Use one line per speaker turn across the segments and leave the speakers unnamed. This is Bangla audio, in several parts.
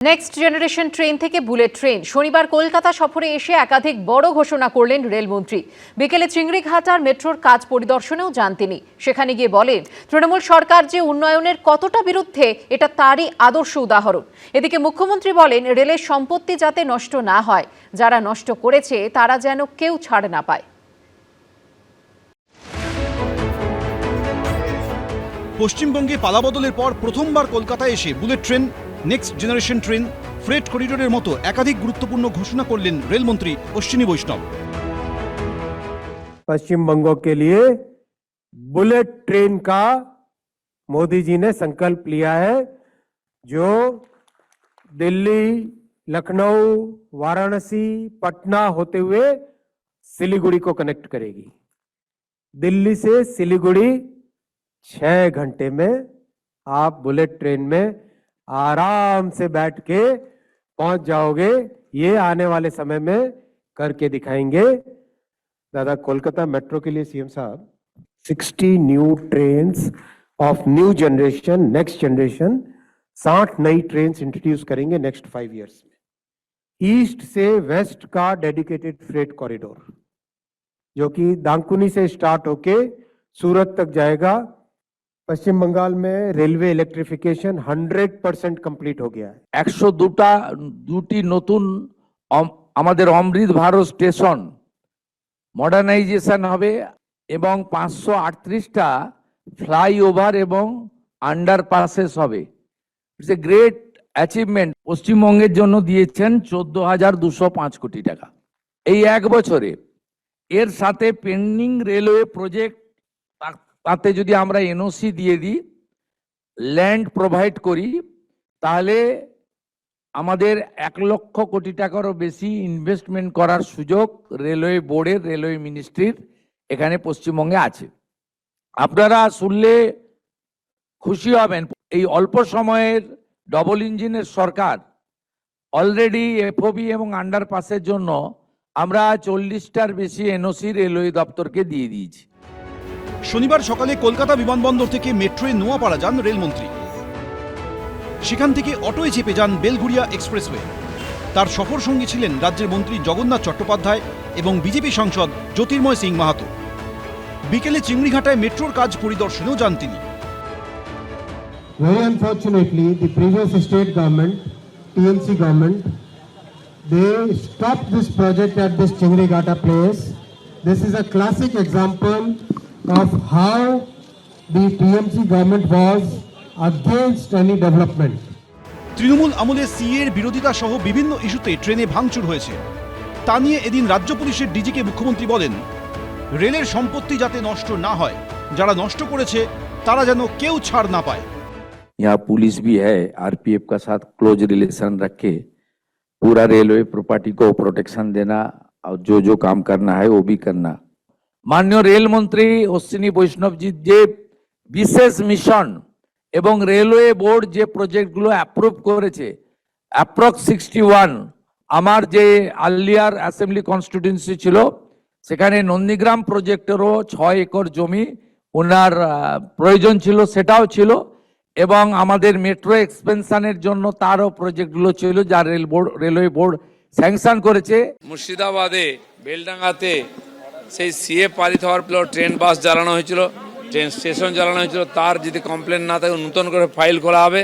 নেক্সট জেনারেশন ট্রেন থেকে বুলেট ট্রেন শনিবার কলকাতা সফরে এসে একাধিক বড় ঘোষণা করলেন রেলমন্ত্রী। বিকেলে চিংড়িঘাটার মেট্রোর কাজ পরিদর্শনেও যান তিনি। সেখানে গিয়ে বলেন, তৃণমূল সরকার যে উন্নয়নের কতটা বিরুদ্ধে এটা তারই আদর্শ উদাহরণ। এদিকে মুখ্যমন্ত্রী বলেন, রেলের সম্পত্তি যাতে নষ্ট না হয়, যারা নষ্ট করেছে তারা যেন কেউ ছাড় না পায়।
পশ্চিমবঙ্গে পালাবদলের পর প্রথমবার কলকাতায় এসে bullet train, next generation train, freight করিডোরের মতো একাধিক গুরুত্বপূর্ণ ঘোষণা করলেন রেলমন্ত্রী অশ্বিনী বৈষ্ণব।
पश्चिम बंगों के लिए बुलेट ट्रेन का मोदी जी ने संकल्प लिया है, जो दिल्ली, लखनऊ, वाराणसी, पटना होते हुए सिलीगुड़ी को कनेक्ट करेगी। दिल्ली से सिलीगुड़ी 6 घंटे में आप बुलेट ट्रेन में आराम से बैठ के पहुंच जाओगे। ये आने वाले समय में करके दिखाएंगे। दादा, कोलकाता मेट्रो के लिए सीएम साहब 60 new trains of new generation, next generation, 60 नई ट्रेन्स इंट्रोड्यूस करेंगे नेक्स्ट 5 इयर्स में। ईस्ट से वेस्ट का डेडिकेटेड फ्रेट कॉरिडोर, जो कि दांकुनी से स्टार्ट होके सूरत तक जाएगा। पश्चिम बंगाल में रेलवे इलेक्ट्रिफिकेशन 100% कंप्लीट हो गया है।
102টি নতুন আমাদের অমৃত ভারত স্টেশন মডার্নাইজেশন হবে এবং 538টা ফ্লাইওভার এবং আন্ডারপাসেস হবে। It's a great achievement. পশ্চিমবঙ্গের জন্য দিয়েছেন 14,205 কোটি টাকা এই এক বছরে। এর সাথে পেন্ডিং রেলওয়ে প্রজেক্ট, তাতে যদি আমরা এনওসি দিয়ে দিই, ল্যান্ড প্রোভাইড করি, তাহলে আমাদের 1 লক্ষ কোটি টাকারও বেশি ইনভেস্টমেন্ট করার সুযোগ রেলওয়ে বোর্ডের, রেলওয়ে মিনিস্ট্রির এখানে পশ্চিমবঙ্গে আছে। আপনারা শুনলে খুশি হবেন, এই অল্প সময়ের ডবল ইঞ্জিনের সরকার অলরেডি এফওবি এবং আন্ডারপাসের জন্য আমরা 40টার বেশি এনওসি রেলওয়ে দপ্তরকে দিয়ে দিয়েছি।
শনিবার সকালে কলকাতা বিমানবন্দর থেকে মেট্রোয় নোয়াপাড়া যান রেলমন্ত্রী। সেখান থেকে অটোয় চেপে যান বেলঘুরিয়া এক্সপ্রেসওয়ে। তার সফর সঙ্গী ছিলেন রাজ্যের মন্ত্রী জগন্নাথ চট্টোপাধ্যায় এবং বিজেপি সাংসদ জ্যোতির্ময় সিং মাহাতো। বিকেলে চিংড়িঘাটায় মেট্রোর কাজ পরিদর্শনেও যান তিনি।
Very unfortunately, the previous state government, TMC government, they stopped this project at this Chingrigata place. This is a classic example of how the TMC government was against any development.
Trinamool আমলে সিএর বিরোধিতা সহ বিভিন্ন ইস্যুতে ট্রেনে ভাঙচুর হয়েছে। তা নিয়ে এদিন রাজ্য পুলিশের ডিজিকে মুখ্যমন্ত্রী বলেন, রেলের সম্পত্তি যাতে নষ্ট না হয়, যারা নষ্ট করেছে তারা যেন কেউ ছাড় না পায়।
यहाँ पुलिस भी है, आरपीएफ का साथ क्लोज रिलेशन रख के पूरा रेलवे प्रॉपर्टी को प्रोटेक्शन देना और जो काम करना है वो भी करना। माननीय रेल मंत्री अश्विनी बৈষ্ণব जी যে বিশেষ মিশন এবং রেলওয়ে বোর্ড যে প্রজেক্টগুলো অ্যাপ্রুভ করেছে, অ্যাপ্রক্স 61, আমার যে আর্লিয়ার অ্যাসেম্বলি কনস্টিটিউয়েন্সি ছিল সেখানে নন্দীগ্রাম প্রজেক্টেরও 6 একর জমি ওনার প্রয়োজন ছিল, সেটাও ছিল, এবং আমাদের মেট্রো এক্সপেনশনের জন্য তারও প্রজেক্টগুলো ছিল যা রেলওয়ে বোর্ড স্যাংশন করেছে।
মুর্শিদাবাদে বেলডাঙ্গাতে সেই সিএ পারিত হওয়ার পর ট্রেন বাস জ্বালানো হয়েছিল, ট্রেন স্টেশন জ্বালানো হয়েছিল, তার যদি কমপ্লেন না থাকে নতুন করে ফাইল করা হবে,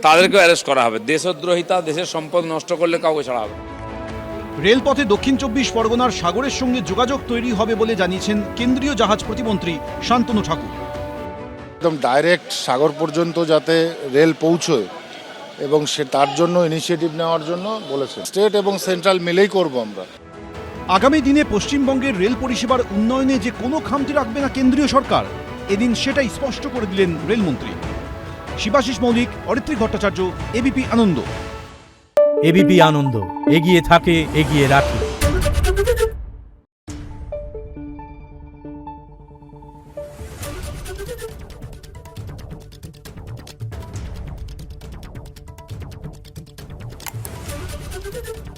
তাদেরকেও অ্যারেস্ট করা হবে। দেশদ্রোহিতা, দেশের সম্পদ নষ্ট করলে কাউকে ছাড়া হবে।
রেলপথে দক্ষিণ 24 পরগনার সাগরের সঙ্গে যোগাযোগ তৈরি হবে বলে জানিয়েছেন কেন্দ্রীয় জাহাজ প্রতিমন্ত্রী শান্তনু ঠাকুর।
একদম ডাইরেক্ট সাগর পর্যন্ত যাতে রেল পৌঁছয় এবং সে তার জন্য ইনিশিয়েটিভ নেওয়ার জন্য বলেছে। স্টেট এবং সেন্ট্রাল মিলেই করব আমরা।
আগামী দিনে পশ্চিমবঙ্গের রেল পরিষেবার উন্নয়নে যে কোনো খামতি রাখবে না কেন্দ্রীয় সরকার, এদিন সেটাই স্পষ্ট করে দিলেন রেলমন্ত্রী। শিবাশিস মৌলিক, অরিত্রী ভট্টাচার্য, এবিপি আনন্দ।
এবিপি আনন্দ, এগিয়ে থাকে, এগিয়ে রাখে।
Thank you.